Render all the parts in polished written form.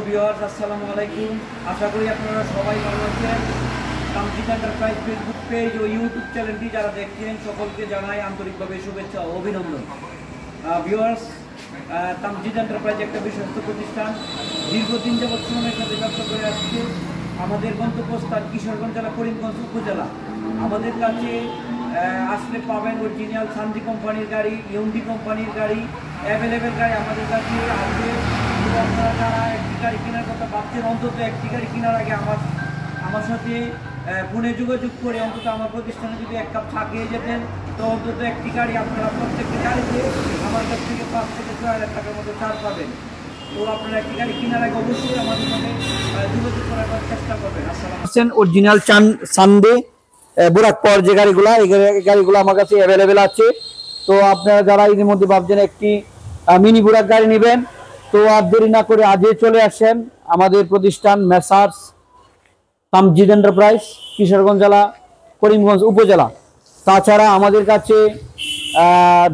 Viewers আসসালামু আলাইকুম। আশা করি আপনারা সবাই ভালো আছেন। তামজিদ এন্টারপ্রাইজ ফেসবুক পেজ ও ইউটিউব চ্যানেলটি যারা দেখছেন সকলকে জানাই আন্তরিকভাবে শুভেচ্ছা ও অভিনন্দন। ভিউয়ার্স, তামজিদ এন্টারপ্রাইজ একটা বিশ্বস্ত প্রতিষ্ঠান, দীর্ঘদিন যাবৎ শ্রমের সাথে ব্যবসা করে আসছে। আমাদের গন্তব্যস্থান কিশোরগঞ্জ জেলা, করিমগঞ্জ উপজেলা। আমাদের কাছে আসলে পাবেন অরিজিনাল সানজি কোম্পানির গাড়ি, ইউন্ডি কোম্পানির গাড়ি, অ্যাভেলেবেল গাড়ি আমাদের কাছে আসবে। আপনারা যারা একটি গাড়ি কেনার কথা ভাবছেন, অন্তত একটি গাড়ি কেনার আগে আমার সাথে ফোনে যোগাযোগ করে অন্তত আমার প্রতিষ্ঠানে যদি এক কাপ চা খেয়ে যেতেন, তো অন্তত একটি গাড়ি আপনারা প্রত্যেকটি গাড়িতে আমার কাছ থেকে 5 থেকে 6,000 টাকার মতো ছাড় পাবেন। তো আপনারা একটি গাড়ি কেনার আগে অবশ্যই আমাদের সাথে যোগাযোগ করার চেষ্টা করবেন। আসসালাম। অরিজিনাল সানডে বুরাকপর যে গাড়িগুলো, এই গাড়িগুলো আমার কাছে অ্যাভেলেবেল আছে। তো আপনারা যারা এর মধ্যে ভাবছেন একটি মিনি বুরাক গাড়ি নেবেন, তো আর দেরি না করে আজই চলে আসেন আমাদের প্রতিষ্ঠান মেসার্স তামজিদ এন্টারপ্রাইজ, কিশোরগঞ্জ জেলা, করিমগঞ্জ উপজেলা। তাছাড়া আমাদের কাছে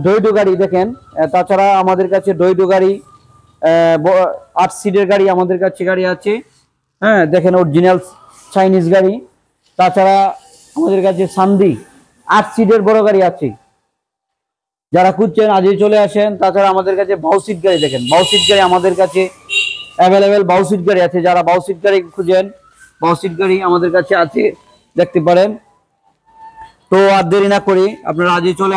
ডয়ডো গাড়ি দেখেন, তাছাড়া আমাদের কাছে ডয়ডো গাড়ি, 8 সিটের গাড়ি আমাদের কাছে গাড়ি আছে। হ্যাঁ, দেখেন অরিজিনাল চাইনিজ গাড়ি। তাছাড়া আমাদের কাছে সান্দি 8 সিটের বড় গাড়ি আছে। যারা খুঁজছেন আজই চলে আসেন। তাছাড়া আমাদের কাছে বাউসিট গাড়ি দেখেন, বাউসিট গাড়ি আমাদের কাছে অ্যাভেলেবেল বাউসিট গাড়ি আছে। যারা বাউসিট গাড়ি খুঁজেন, বাউসিট গাড়ি আমাদের কাছে আছে, দেখতে পারেন। তো আর দেরি না করে আপনারা আজই চলে